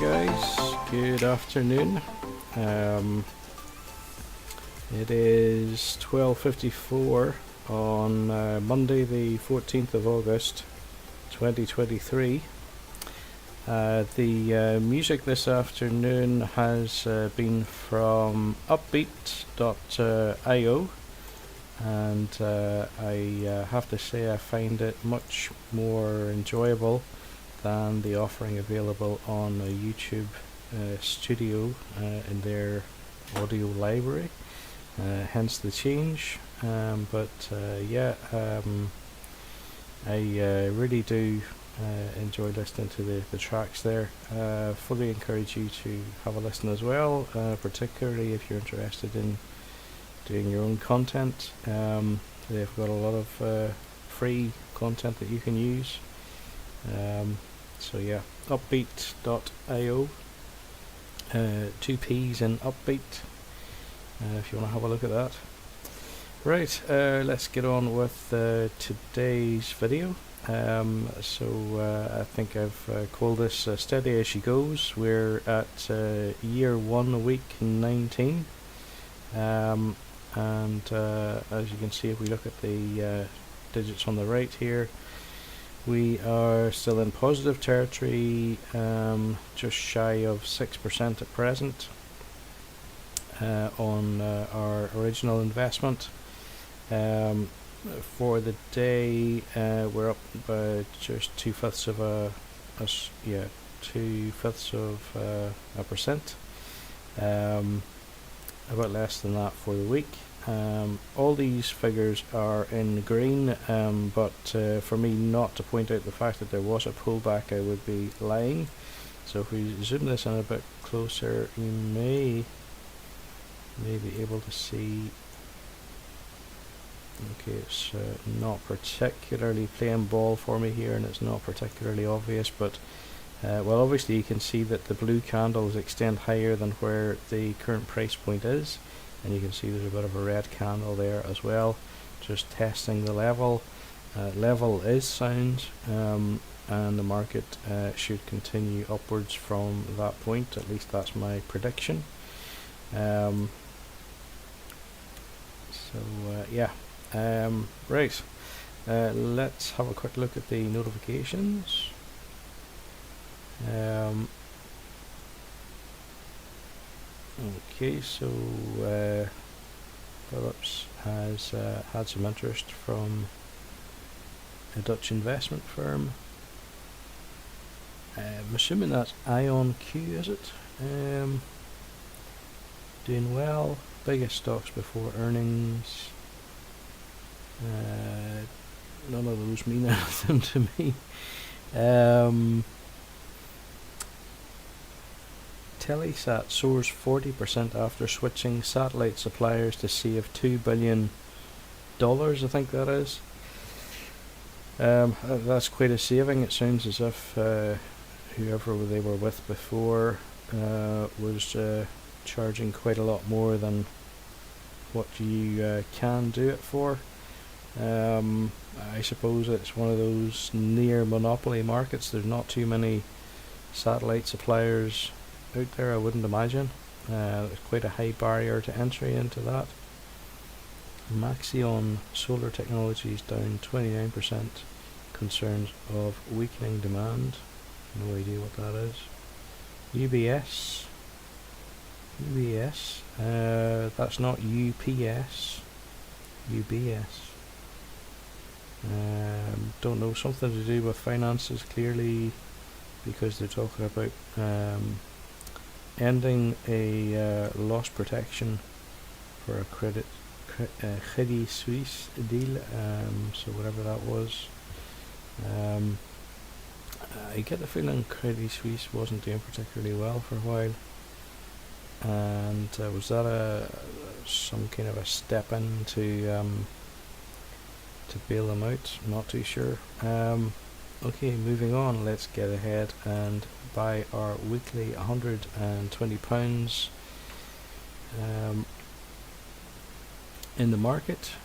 guys, good afternoon. It is 12:54 on Monday the 14th of August 2023. The music this afternoon has been from Upbeat.io, and I have to say I find it much more enjoyable than the offering available on a YouTube Studio in their audio library, hence the change. I really do enjoy listening to the tracks there. Fully encourage you to have a listen as well, particularly if you're interested in doing your own content. They've got a lot of free content that you can use. Upbeat.io, 2 P's in Upbeat, if you want to have a look at that. Right, let's get on with today's video. I think I've called this Steady As She Goes. We're at year 1, week 19. As you can see, if we look at the digits on the right here, we are still in positive territory, just shy of 6% at present on our original investment. For the day, we're up by just 2/5 of a percent. A bit less than that for the week. All these figures are in green, but for me not to point out the fact that there was a pullback, I would be lying. So if we zoom this in a bit closer, you may be able to see. Okay, it's not particularly playing ball for me here, and it's not particularly obvious, but obviously you can see that the blue candles extend higher than where the current price point is, and you can see there's a bit of a red candle there as well, just testing the level. Level is sound, and the market should continue upwards from that point. At least that's my prediction. Right, let's have a quick look at the notifications. Okay, so Philips has had some interest from a Dutch investment firm. I'm assuming that's IonQ, is it? Doing well. Biggest stocks before earnings. None of those mean anything to me. Telesat soars 40% after switching satellite suppliers to save $2 billion, I think that is. That's quite a saving. It sounds as if whoever they were with before was charging quite a lot more than what you can do it for. I suppose it's one of those near monopoly markets. There's not too many satellite suppliers out there, I wouldn't imagine. There's quite a high barrier to entry into that. Maxion Solar Technologies down 29%. Concerns of weakening demand. No idea what that is. UBS. That's not UPS. UBS. Don't know, something to do with finances, clearly, because they're talking about ending a loss protection for a Credit Suisse deal, so whatever that was. I get the feeling Credit Suisse wasn't doing particularly well for a while, and was that some kind of a step in to bail them out? Not too sure. Okay, moving on, let's get ahead and buy our weekly £120 in the market.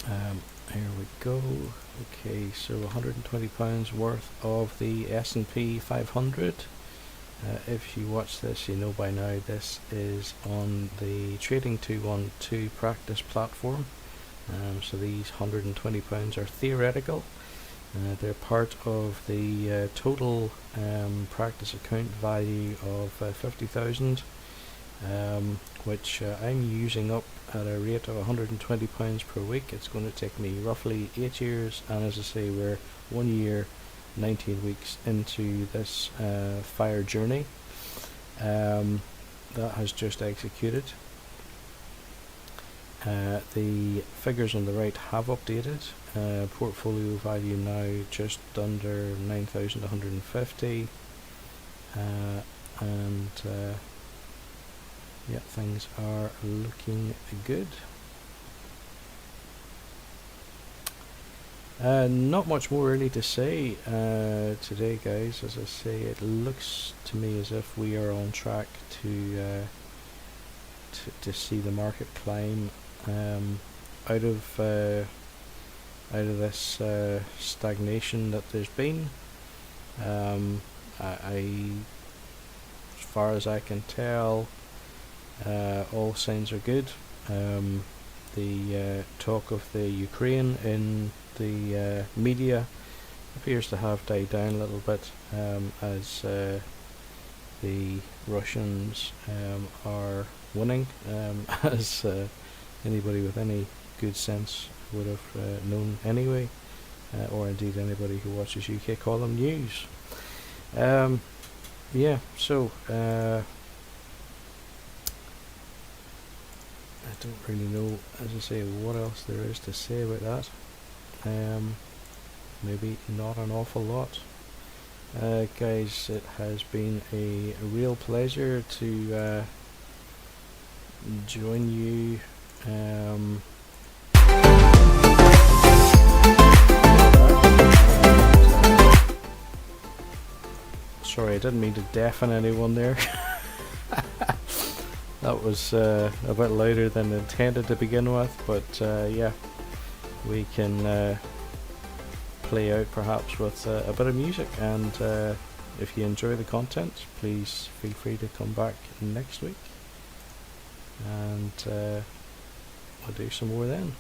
Here we go. Okay, so £120 worth of the S&P 500. If you watch this, you know by now this is on the Trading 212 practice platform. So these £120 are theoretical. They're part of the total practice account value of 50,000, which I'm using up at a rate of £120 per week. It's going to take me roughly 8 years, and as I say, we're 1 year, 19 weeks into this FIRE journey that has just executed. The figures on the right have updated. Portfolio value now just under 9,150, and yeah, things are looking good. Not much more really to say today, guys. As I say, it looks to me as if we are on track to see the market climb out of this stagnation that there's been. As far as I can tell, all signs are good. The talk of the Ukraine in the media appears to have died down a little bit, as the Russians are winning, as anybody with any good sense would have known anyway, or indeed anybody who watches UK column news. Yeah, so I don't really know, as I say, what else there is to say about that. Maybe not an awful lot. Guys, it has been a real pleasure to join you. Sorry, I didn't mean to deafen anyone there. That was a bit louder than intended to begin with, but yeah, we can play out perhaps with a bit of music, and if you enjoy the content, please feel free to come back next week, and we'll do some more then.